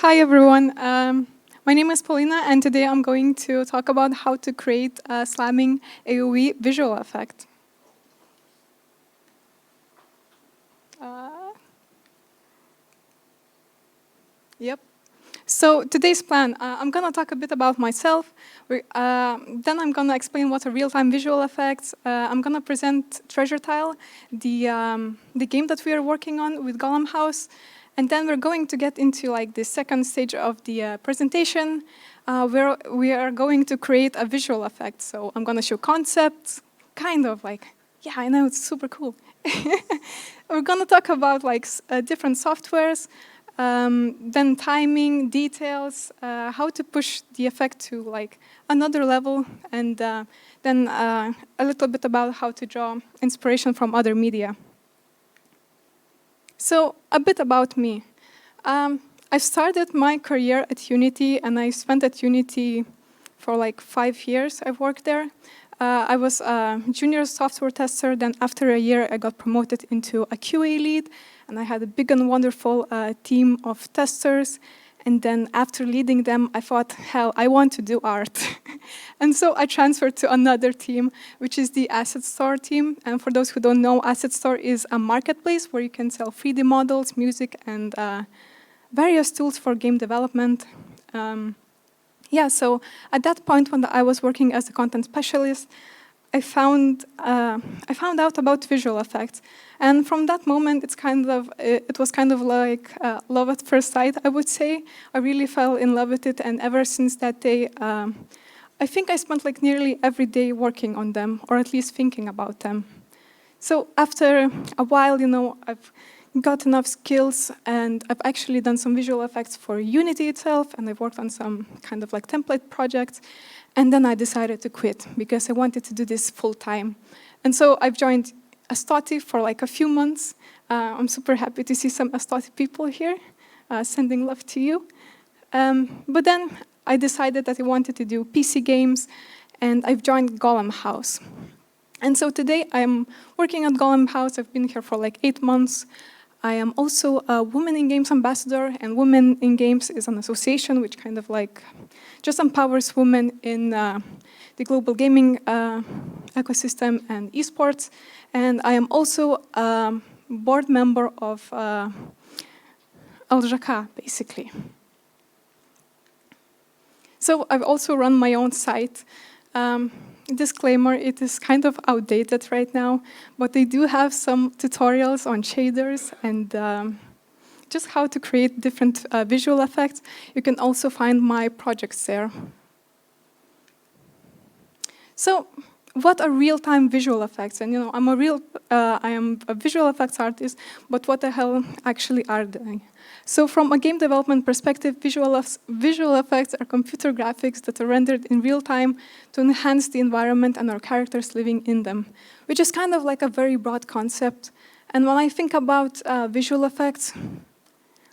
Hi everyone, my name is Paulina and today I'm going to talk about how to create a slamming AoE visual effect. Yep. So today's plan, I'm going to talk a bit about myself, then I'm going to explain what are real-time visual effects, I'm going to present Treasure Tile, the game that we are working on with Golem House, and then we're going to get into like the second stage of the presentation, where we are going to create a visual effect. So I'm going to show concepts, kind of like, yeah, I know, it's super cool. We're going to talk about like different softwares, then timing, details, how to push the effect to like another level, and then a little bit about how to draw inspiration from other media. So a bit about me. I started my career at Unity, and I spent at Unity for like 5 years. I've worked there. I was a junior software tester, then after a year I got promoted into a QA lead, and I had a big and wonderful team of testers. And then after leading them, I thought, hell, I want to do art. And so I transferred to another team, which is the Asset Store team. And for those who don't know, Asset Store is a marketplace where you can sell 3D models, music, and various tools for game development. Yeah, so at that point when I was working as a content specialist, I found out about visual effects, and from that moment, it was kind of like love at first sight, I would say. I really fell in love with it, and ever since that day, I think I spent like nearly every day working on them, or at least thinking about them. So after a while, you know, I've got enough skills, and I've actually done some visual effects for Unity itself, and I've worked on some kind of like template projects. And then I decided to quit because I wanted to do this full time. And so I've joined Astoti for like a few months. I'm super happy to see some Astoti people here, sending love to you. But then I decided that I wanted to do PC games, and I've joined Golem House. And so today I'm working at Golem House. I've been here for like 8 months. I am also a Women in Games ambassador, and Women in Games is an association which kind of like just empowers women in the global gaming ecosystem and esports. And I am also a board member of LGK, basically. So I've also run my own site. Disclaimer, it is kind of outdated right now, but they do have some tutorials on shaders and just how to create different visual effects. You can also find my projects there. So what are real-time visual effects? And you know, I am a visual effects artist, but what the hell actually are they? So from a game development perspective, visual effects are computer graphics that are rendered in real time to enhance the environment and our characters living in them, which is kind of like a very broad concept. And when I think about visual effects,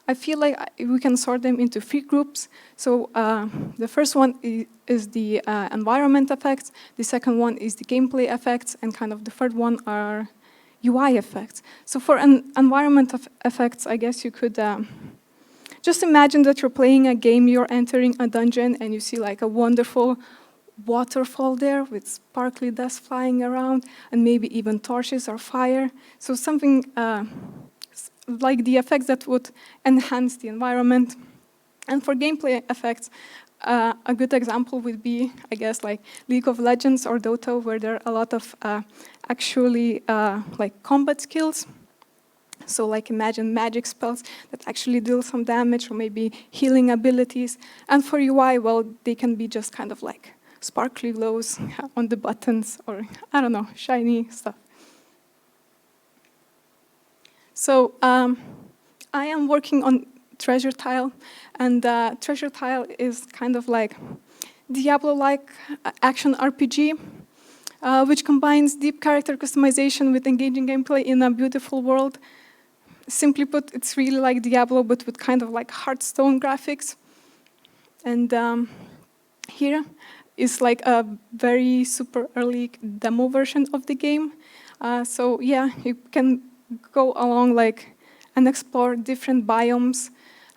I feel like we can sort them into 3 groups. So the first one is the environment effects, the second one is the gameplay effects, and kind of the third one are UI effects. So for an environment effects, I guess you could just imagine that you're playing a game, you're entering a dungeon, and you see like a wonderful waterfall there with sparkly dust flying around, and maybe even torches or fire. So something like the effects that would enhance the environment. And for gameplay effects, a good example would be, I guess, like League of Legends or Dota, where there are a lot of actually like combat skills. So like imagine magic spells that actually deal some damage, or maybe healing abilities. And for UI, well, they can be just kind of like sparkly glows on the buttons, or I don't know, shiny stuff. So I am working on Treasure Tile, and Treasure Tile is kind of like Diablo-like action RPG, which combines deep character customization with engaging gameplay in a beautiful world. Simply put, it's really like Diablo, but with kind of like Hearthstone graphics. And here is like a very super early demo version of the game. So yeah, you can go along like and explore different biomes,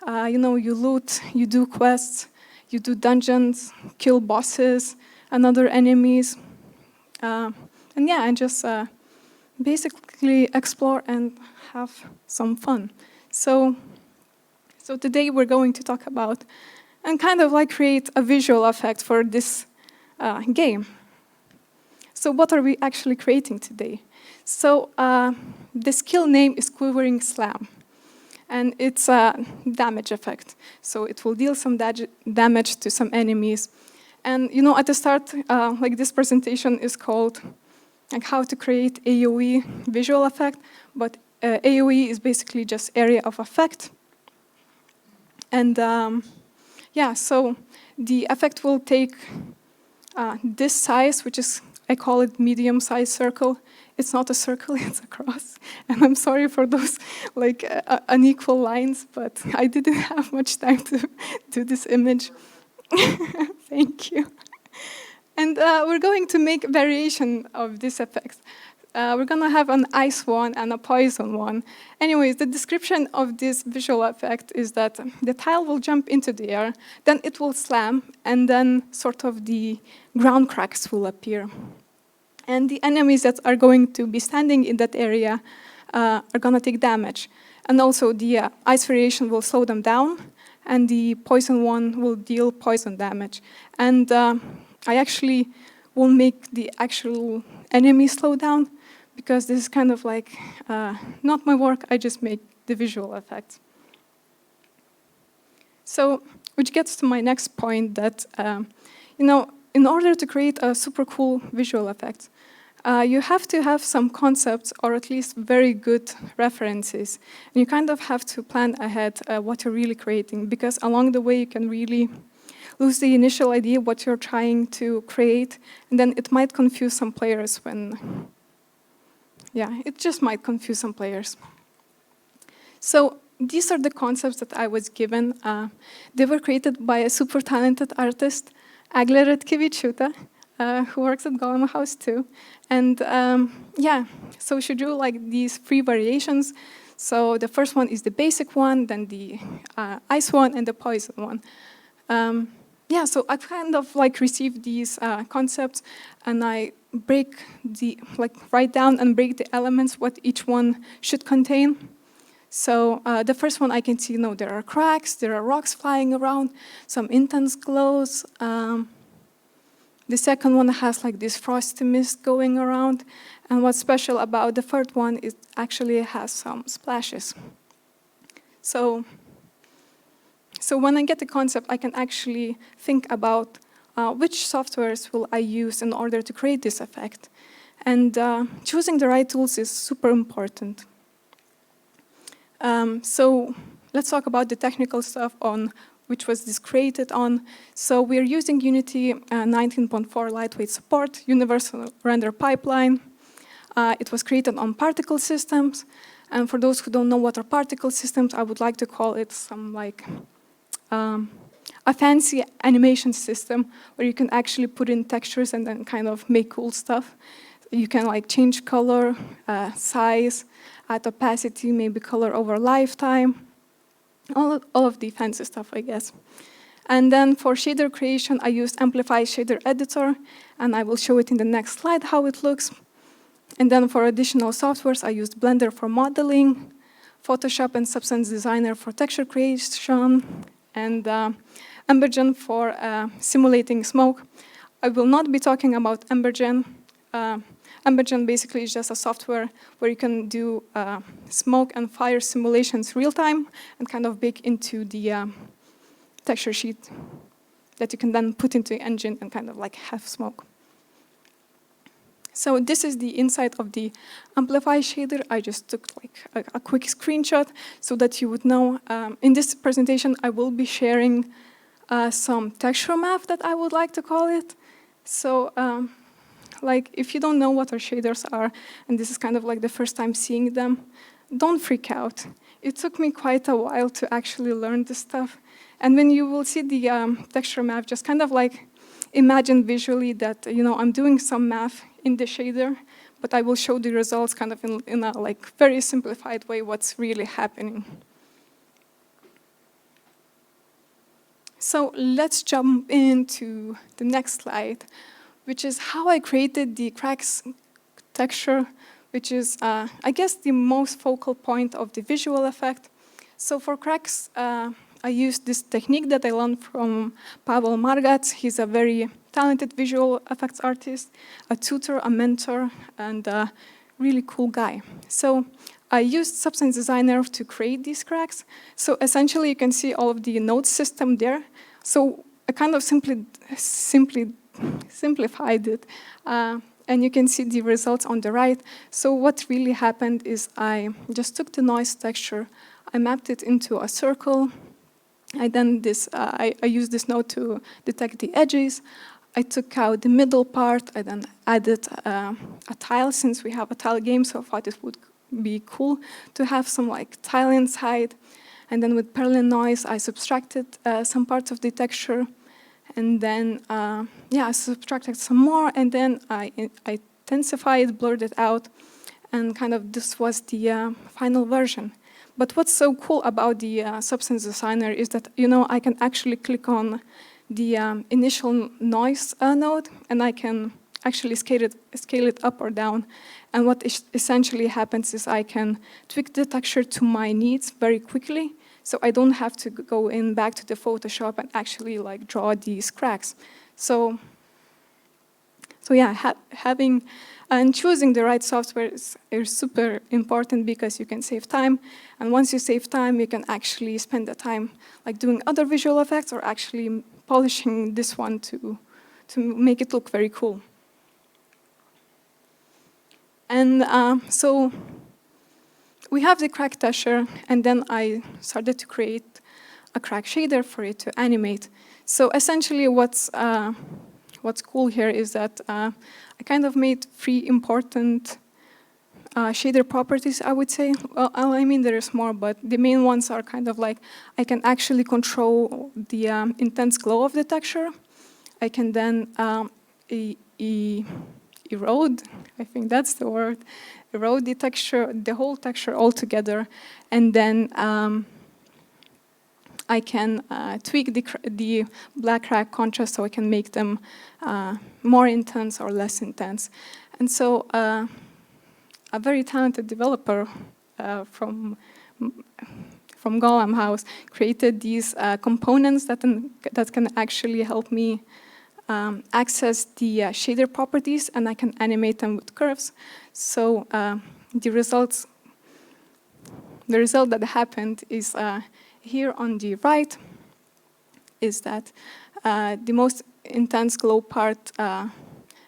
You loot, you do quests, you do dungeons, kill bosses and other enemies. And just basically explore and have some fun. So today we're going to talk about and kind of like create a visual effect for this game. So what are we actually creating today? So the skill name is Quivering Slam, and it's a damage effect. So it will deal some damage to some enemies. And at the start, like this presentation is called like how to create AoE visual effect, but AoE is basically just area of effect. And so the effect will take this size, which is, I call it medium-sized circle. It's not a circle, it's a cross. And I'm sorry for those like unequal lines, but I didn't have much time to do this image. Thank you. And we're going to make variation of this effect. We're going to have an ice one and a poison one. Anyways, the description of this visual effect is that the tile will jump into the air, then it will slam, and then sort of the ground cracks will appear. And the enemies that are going to be standing in that area are going to take damage. And also the ice variation will slow them down, and the poison one will deal poison damage. And I actually won't make the actual enemy slow down, because this is kind of like not my work, I just make the visual effects. So, which gets to my next point that, in order to create a super cool visual effect, you have to have some concepts or at least very good references. And you kind of have to plan ahead what you're really creating, because along the way you can really lose the initial idea what you're trying to create, and then it might confuse some players when, it just might confuse some players. So these are the concepts that I was given. They were created by a super talented artist, Eglė Ratkevičiūtė, who works at Golem house too. And so she drew like these 3 variations. So the first one is the basic one, then the ice one, and the poison one. So I kind of like received these concepts, and I write down and break the elements what each one should contain. So the first one I can see, there are cracks, there are rocks flying around, some intense glows. The second one has like this frosty mist going around, and what's special about the third one is actually it has some splashes. So when I get the concept, I can actually think about which softwares will I use in order to create this effect. And choosing the right tools is super important. So let's talk about the technical stuff on which was this created on. So we're using Unity 19.4 lightweight support, universal render pipeline. It was created on particle systems. And for those who don't know what are particle systems, I would like to call it some like a fancy animation system where you can actually put in textures and then kind of make cool stuff. You can like change color, size, add opacity, maybe color over lifetime, all of the fancy stuff, I guess. And then for shader creation, I used Amplify Shader Editor, and I will show it in the next slide how it looks. And then for additional softwares, I used Blender for modeling, Photoshop and Substance Designer for texture creation, and Embergen for simulating smoke. I will not be talking about Embergen. Embergen basically is just a software where you can do smoke and fire simulations real time and kind of bake into the texture sheet that you can then put into the engine and kind of like have smoke. So this is the inside of the Amplify shader. I just took like a quick screenshot so that you would know. In this presentation, I will be sharing some texture map that I would like to call it. So like if you don't know what our shaders are, and this is kind of like the first time seeing them, don't freak out. It took me quite a while to actually learn this stuff. And when you will see the texture map, just kind of like imagine visually that, I'm doing some math in the shader, but I will show the results kind of in a like very simplified way what's really happening. So let's jump into the next slide, which is how I created the cracks texture, which is, I guess, the most focal point of the visual effect. So for cracks, I used this technique that I learned from Pavel Margac. He's a very talented visual effects artist, a tutor, a mentor, and a really cool guy. So I used Substance Designer to create these cracks. So essentially, you can see all of the node system there. So I kind of simplified it. And you can see the results on the right. So what really happened is I just took the noise texture, I mapped it into a circle. I used this node to detect the edges. I took out the middle part. I then added a tile, since we have a tile game, so I thought it would be cool to have some like tile inside. And then with Perlin noise, I subtracted some parts of the texture. And then, I subtracted some more, and then I intensified, blurred it out, and kind of this was the final version. But what's so cool about the Substance Designer is that, I can actually click on the initial noise node, and I can actually scale it up or down. And what essentially happens is I can tweak the texture to my needs very quickly, so I don't have to go back to the Photoshop and actually like draw these cracks. So yeah, having and choosing the right software is super important, because you can save time. And once you save time, you can actually spend the time like doing other visual effects or actually polishing this one to make it look very cool. And so we have the crack texture, and then I started to create a crack shader for it to animate. So essentially what's cool here is that I kind of made 3 important shader properties, I would say. Well, I mean, there's more, but the main ones are kind of like, I can actually control the intense glow of the texture. I can then erode, I think that's the word, erode the texture, the whole texture altogether, and then I can tweak the black crack contrast so I can make them more intense or less intense. And so a very talented developer from Golem House created these components that can actually help me access the shader properties, and I can animate them with curves. So the result that happened is here on the right is that the most intense glow part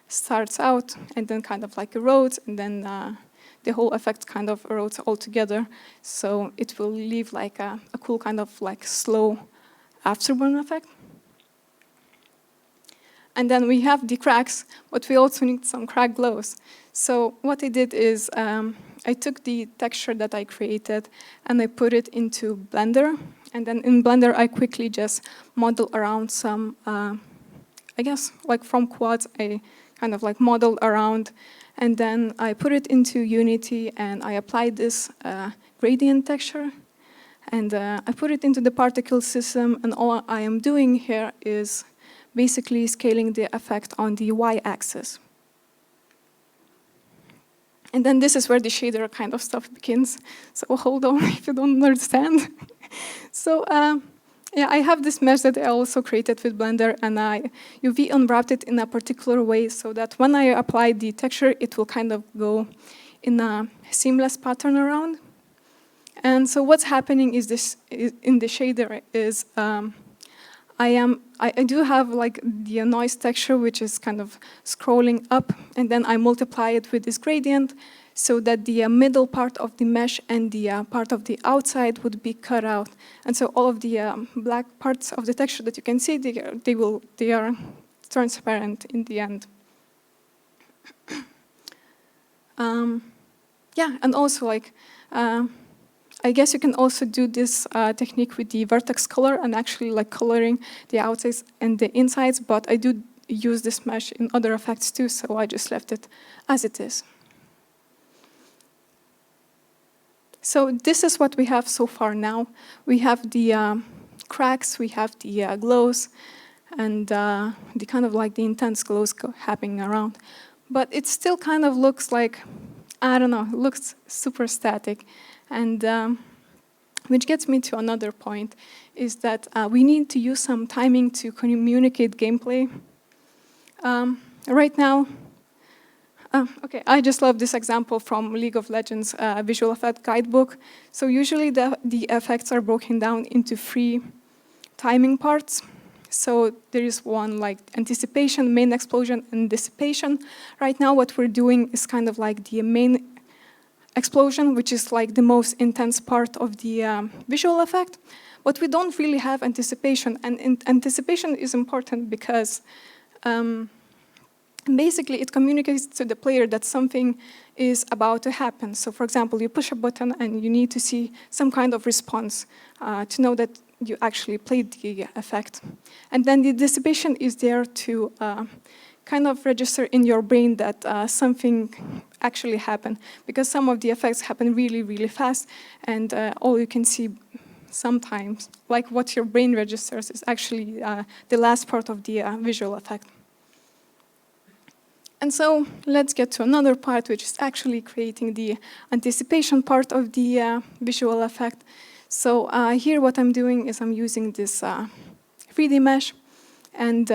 starts out and then kind of like erodes, and then the whole effect kind of erodes altogether. So it will leave like a cool kind of like slow afterburn effect. And then we have the cracks, but we also need some crack glows. So what I did is I took the texture that I created and I put it into Blender. And then in Blender, I quickly just model around some, I guess, like from quads, I kind of like modeled around. And then I put it into Unity and I applied this gradient texture. And I put it into the particle system, and all I am doing here is basically scaling the effect on the y-axis. And then this is where the shader kind of stuff begins. So hold on if you don't understand. So yeah, I have this mesh that I also created with Blender, and I UV unwrapped it in a particular way so that when I apply the texture, it will kind of go in a seamless pattern around. And so what's happening is this in the shader is I do have like the noise texture, which is kind of scrolling up, and then I multiply it with this gradient so that the middle part of the mesh and the part of the outside would be cut out. And so all of the black parts of the texture that you can see, they are transparent in the end. Yeah, and also like, I guess you can also do this technique with the vertex color and actually like coloring the outsides and the insides, but I do use this mesh in other effects too, so I just left it as it is. So this is what we have so far now. We have the cracks, we have the glows, and the kind of like the intense glows happening around. But it still kind of looks like, I don't know, it looks super static. And which gets me to another point, is that we need to use some timing to communicate gameplay. Right now, okay, I just love this example from League of Legends visual effect guidebook. So usually the effects are broken down into 3 timing parts. So there is one like anticipation, main explosion, and dissipation. Right now what we're doing is kind of like the main explosion, which is like the most intense part of the visual effect. But we don't really have anticipation, and anticipation is important because basically it communicates to the player that something is about to happen. So for example, you push a button and you need to see some kind of response to know that you actually played the effect. And then the dissipation is there to kind of register in your brain that something actually happened, because some of the effects happen really, really fast, and all you can see sometimes, like what your brain registers, is actually the last part of the visual effect. And so let's get to another part, which is actually creating the anticipation part of the visual effect. So here what I'm doing is I'm using this 3D mesh, and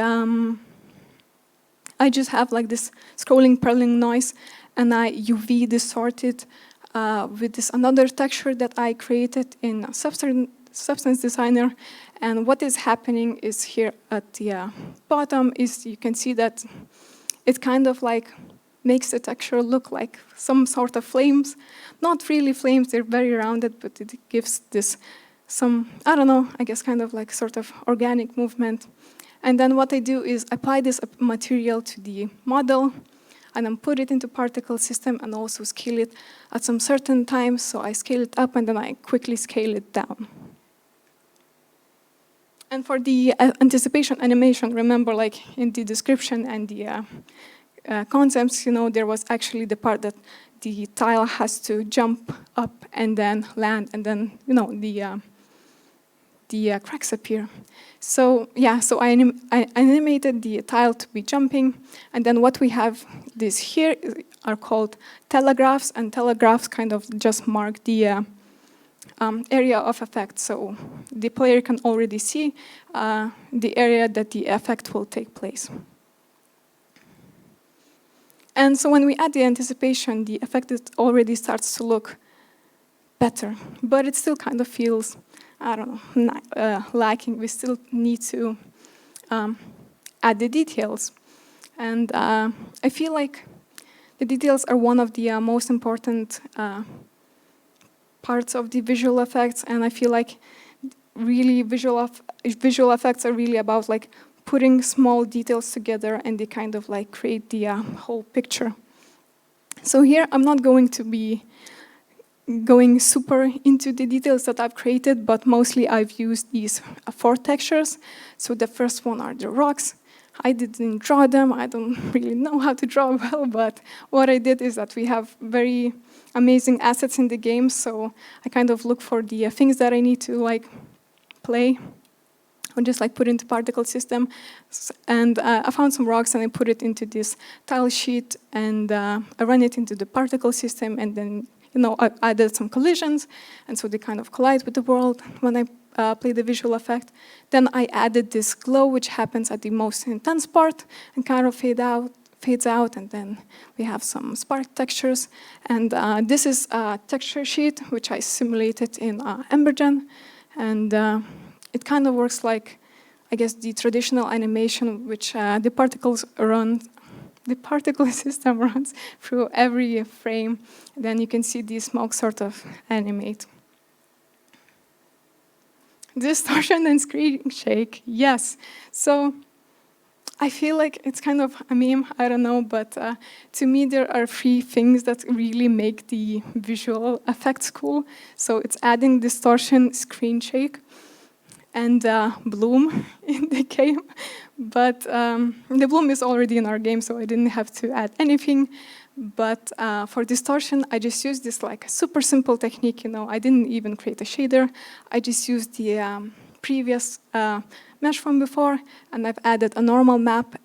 I just have like this scrolling purling noise, and I UV distort it with this another texture that I created in Substance Designer. And what is happening is here at the bottom is you can see that it kind of like makes the texture look like some sort of flames. Not really flames, they're very rounded, but it gives this some, I don't know, I guess kind of like sort of organic movement. And then what I do is apply this material to the model, and then put it into particle system and also scale it at some certain times. So I scale it up and then I quickly scale it down. And for the anticipation animation, remember like in the description and the concepts, you know, there was actually the part that the tile has to jump up and then land, and then, you know, the cracks appear. So yeah, so I animated the tile to be jumping, and then what we have this here are called telegraphs, and telegraphs kind of just mark the area of effect. So the player can already see the area that the effect will take place. And so when we add the anticipation, the effect already starts to look better, but it still kind of feels, I don't know, lacking. We still need to add the details. And I feel like the details are one of the most important parts of the visual effects, and I feel like really visual effects are really about like putting small details together, and they kind of like create the whole picture. So here I'm not going to be going super into the details that I've created, but mostly I've used these 4 textures. So the first one are the rocks. I didn't draw them. I don't really know how to draw well, but what I did is that we have very amazing assets in the game, so I kind of look for the things that I need to like play, or just like put into particle system. And I found some rocks and I put it into this tile sheet, and I ran it into the particle system, and then, you know, I added some collisions, and so they kind of collide with the world when I play the visual effect. Then I added this glow, which happens at the most intense part and kind of fades out, and then we have some spark textures. And this is a texture sheet, which I simulated in Embergen, and it kind of works like, I guess, the traditional animation, which the particle system runs through every frame. Then you can see the smoke sort of animate. Distortion and screen shake, yes. So I feel like it's kind of a meme, I don't know, but to me there are 3 things that really make the visual effects cool. So it's adding distortion, screen shake, and bloom in the game. But the bloom is already in our game, so I didn't have to add anything. But for distortion, I just used this like super simple technique, you know. I didn't even create a shader. I just used the previous mesh from before, and I've added a normal map,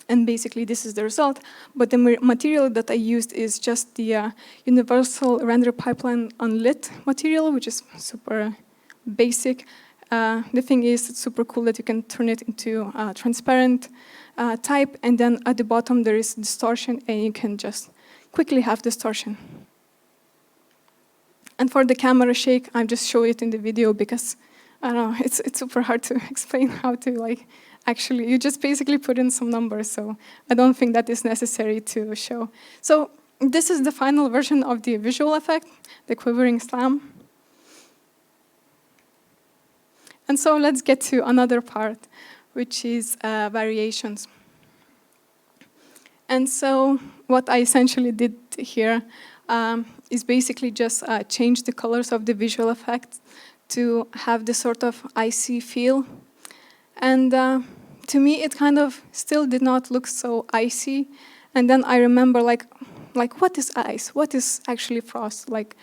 and basically this is the result. But the material that I used is just the universal render pipeline unlit material, which is super basic. The thing is, it's super cool that you can turn it into transparent type, and then at the bottom there is distortion, and you can just quickly have distortion. And for the camera shake, I just show it in the video because, I don't know, it's super hard to explain how to actually, you just basically put in some numbers, so I don't think that is necessary to show. So this is the final version of the visual effect, the quivering slam. And so let's get to another part, which is variations. And so what I essentially did here is basically just change the colors of the visual effect to have this sort of icy feel. And to me, it kind of still did not look so icy. And then I remember, like what is ice? What is actually frost? Like,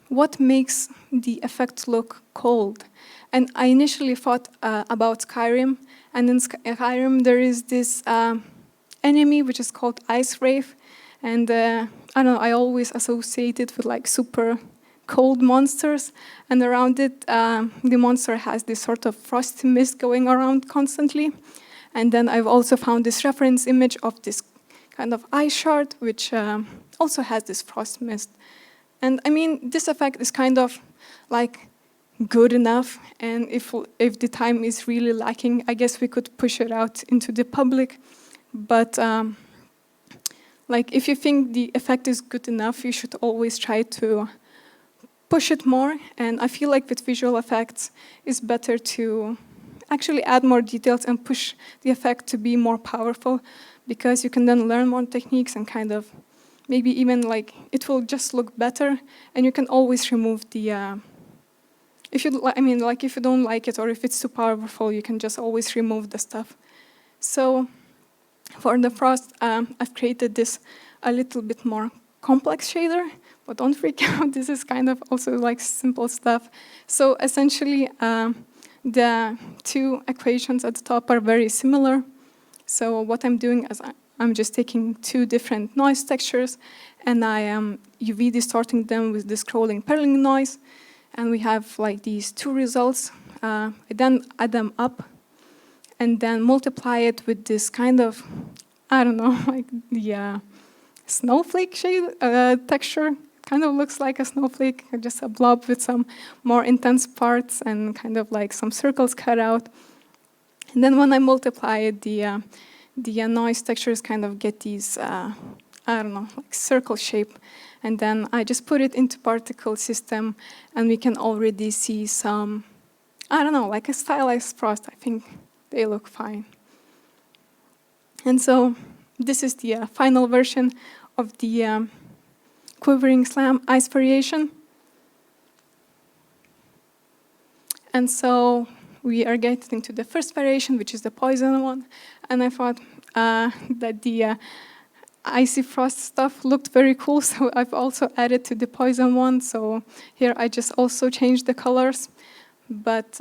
what makes the effect look cold? And I initially thought about Skyrim. And in Skyrim, there is this enemy which is called Ice Wraith. And I don't know, I always associate it with like super cold monsters. And around it, the monster has this sort of frosty mist going around constantly. And then I've also found this reference image of this kind of ice shard, which also has this frost mist. And I mean, this effect is kind of like good enough. And if the time is really lacking, I guess we could push it out into the public. But like, if you think the effect is good enough, you should always try to push it more. And I feel like with visual effects, it's better to actually add more details and push the effect to be more powerful, because you can then learn more techniques and kind of maybe even like it will just look better. And you can always remove the if you don't like it, or if it's too powerful, you can just always remove the stuff. So for the frost, I've created this a little bit more complex shader, but don't freak out. This is kind of also like simple stuff. So essentially, the two equations at the top are very similar. So what I'm doing is I'm just taking two different noise textures, and I am UV distorting them with the scrolling perling noise. And we have like these two results. I then add them up and then multiply it with this kind of, I don't know, like the snowflake shade texture. Kind of looks like a snowflake, just a blob with some more intense parts and kind of like some circles cut out. And then when I multiply it, the noise textures kind of get these, I don't know, like circle shape. And then I just put it into particle system, and we can already see some, I don't know, like a stylized frost. I think they look fine. And so this is the final version of the quivering slam ice variation. And so we are getting to the first variation, which is the poison one. And I thought that the icy frost stuff looked very cool, so I've also added to the poison one. So here I just also changed the colors. But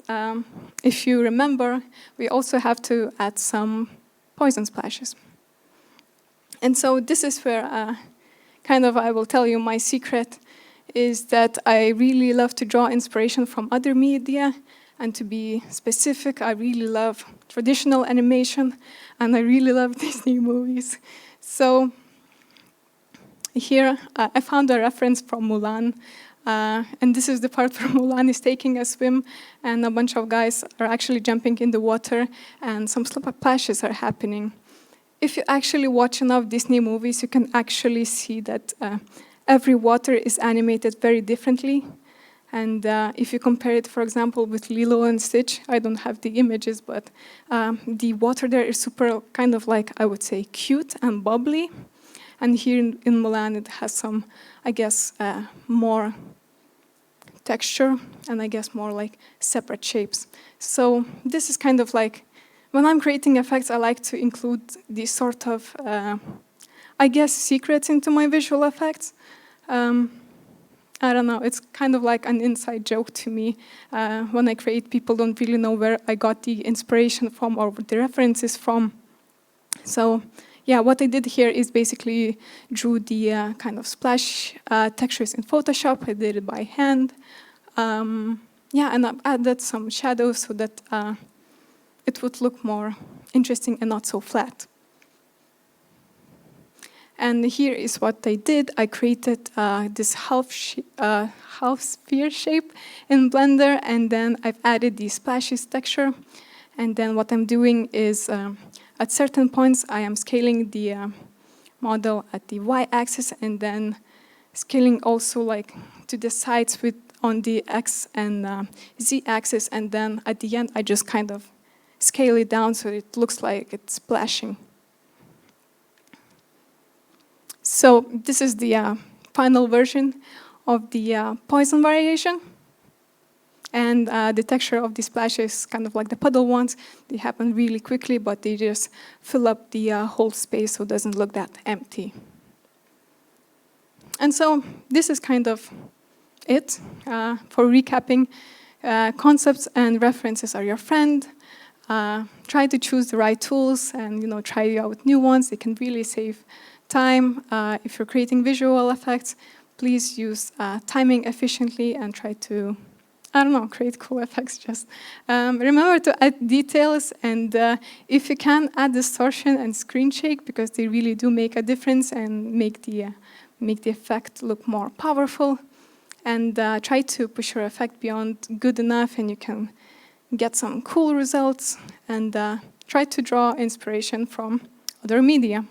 if you remember, we also have to add some poison splashes. And so this is where kind of I will tell you my secret is that I really love to draw inspiration from other media. And to be specific, I really love traditional animation, and I really love Disney movies. So here I found a reference from Mulan, and this is the part where Mulan is taking a swim, and a bunch of guys are actually jumping in the water, and some splashes are happening. If you actually watch enough Disney movies, you can actually see that every water is animated very differently. And if you compare it, for example, with Lilo and Stitch, I don't have the images, but the water there is super kind of like, I would say, cute and bubbly. And here in Mulan, it has some, I guess, more texture and I guess more like separate shapes. So this is kind of like, when I'm creating effects, I like to include these sort of, I guess, secrets into my visual effects. I don't know, it's kind of like an inside joke to me. When I create, people don't really know where I got the inspiration from or the references from. So yeah, what I did here is basically drew the kind of splash textures in Photoshop. I did it by hand. Yeah, and I've added some shadows so that it would look more interesting and not so flat. And here is what I did. I created this half sphere shape in Blender, and then I've added the splashes texture. And then what I'm doing is, at certain points, I am scaling the model at the y-axis, and then scaling also like to the sides on the x and z-axis. And then at the end, I just kind of scale it down so it looks like it's splashing. So this is the final version of the poison variation. And the texture of the splashes is kind of like the puddle ones. They happen really quickly, but they just fill up the whole space so it doesn't look that empty. And so this is kind of it. For recapping, concepts and references are your friend. Try to choose the right tools and try out new ones. They can really save time. If you're creating visual effects, please use timing efficiently and try to, create cool effects. Just remember to add details, and if you can, add distortion and screen shake, because they really do make a difference and make the effect look more powerful. And try to push your effect beyond good enough, and you can get some cool results. And try to draw inspiration from other media.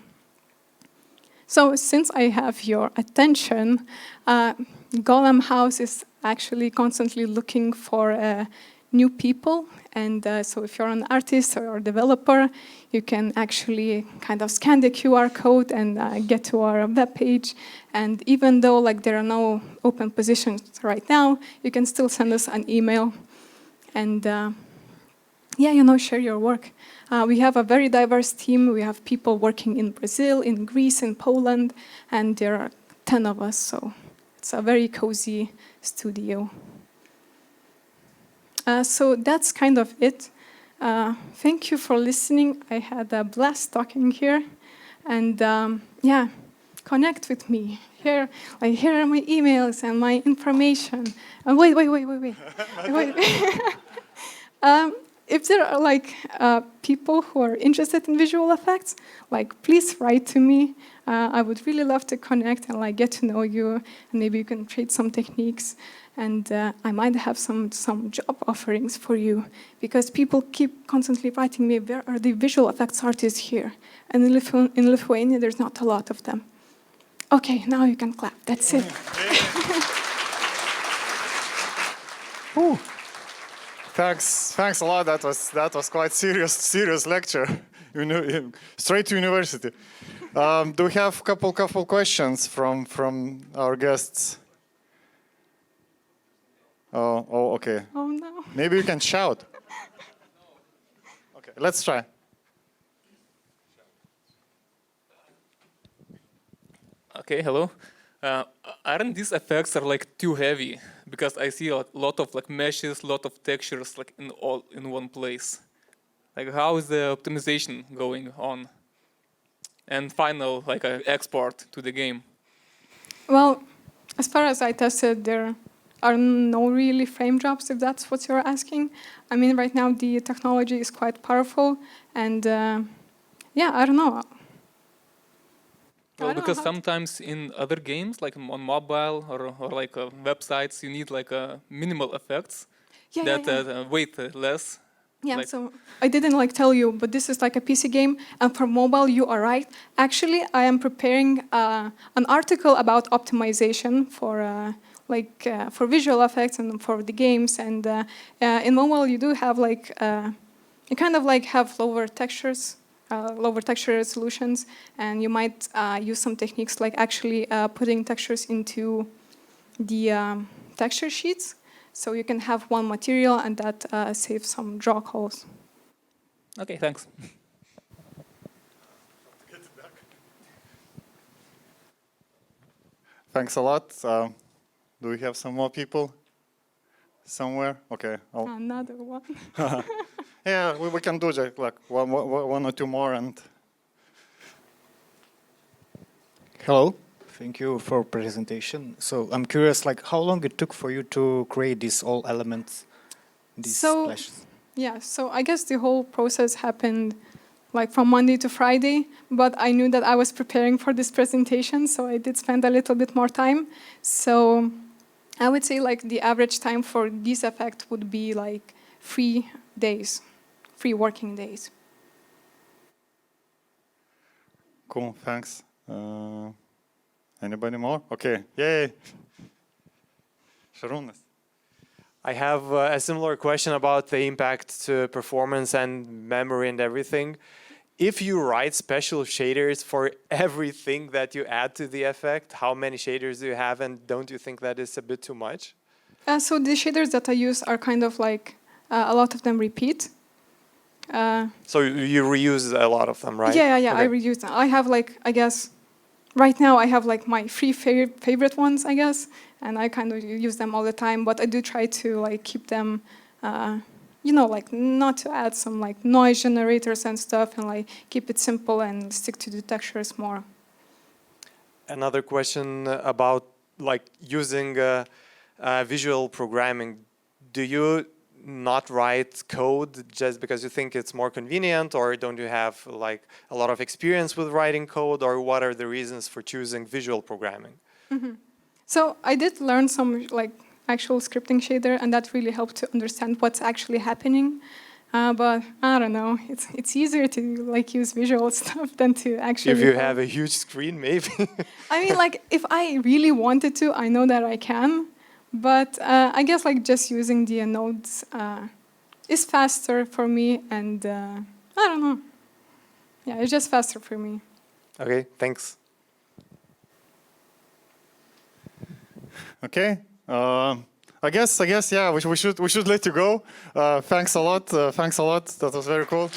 So since I have your attention, Golem House is actually constantly looking for new people. And so if you're an artist or a developer, you can actually kind of scan the QR code and get to our webpage. And even though there are no open positions right now, you can still send us an email. And share your work. We have a very diverse team. We have people working in Brazil, in Greece, in Poland, and there are 10 of us, so it's a very cozy studio. So that's kind of it. Thank you for listening. I had a blast talking here, and connect with me. Here are my emails and my information. Wait. If there are people who are interested in visual effects, please write to me. I would really love to connect and get to know you, and maybe you can trade some techniques. And I might have some job offerings for you, because people keep constantly writing me, where are the visual effects artists here? And in Lithuania, there's not a lot of them. Okay, now you can clap. That's it. Thanks a lot. That was quite serious lecture. Straight to university. Do we have couple questions from our guests? Oh, okay. Oh no. Maybe you can shout. Okay, let's try. Okay, hello. Aren't these effects too heavy? Because I see a lot of meshes, lot of textures in one place. How is the optimization going on? And final export to the game. Well, as far as I tested, there are no really frame drops, if that's what you're asking. I mean, right now the technology is quite powerful, and I don't know. Well, because sometimes in other games, on mobile or websites, you need minimal effects weight less. Yeah, so I didn't tell you, but this is a PC game, and for mobile, you are right. Actually, I am preparing an article about optimization for visual effects and for the games. And in mobile, you do have you kind of have lower textures. Lower texture resolutions, and you might use some techniques actually putting textures into the texture sheets, so you can have one material, and that saves some draw calls. Okay, thanks. Thanks a lot. Do we have some more people somewhere? Okay. Another one. Yeah, we can do just like one or two more. And Hello, thank you for presentation. So I'm curious, like, how long it took for you to create these all elements, these splashes? Yeah, so I guess the whole process happened like from Monday to Friday, but I knew that I was preparing for this presentation, so I did spend a little bit more time. So I would say like the average time for this effect would be like 3 days, 3 working days. cool, thanks. Anybody more? Okay, yay. Šarūnas. I have a similar question about the impact to performance and memory and everything. If you write special shaders for everything that you add to the effect, how many shaders do you have, and don't you think that is a bit too much? So the shaders that I use are kind of like, a lot of them repeat. So you reuse a lot of them, right? Yeah, Okay. I reuse them. I have like, I guess, right now I have like my 3 favorite ones, I guess, and I kind of use them all the time, but I do try to like keep them, you know, like not to add some like noise generators and stuff, and like keep it simple and stick to the textures more. Another question about like using visual programming. Do you not write code just because you think it's more convenient, or don't you have like a lot of experience with writing code, or what are the reasons for choosing visual programming? Mm-hmm. So I did learn some like actual scripting shader, and that really helped to understand what's actually happening. But I don't know, it's easier to like use visual stuff than to actually. If you have a huge screen, maybe. I mean, like if I really wanted to, I know that I can. But I guess like just using the nodes is faster for me, and I don't know. Yeah, it's just faster for me. Okay, thanks. Okay. I guess. Yeah. We should let you go. Thanks a lot. That was very cool.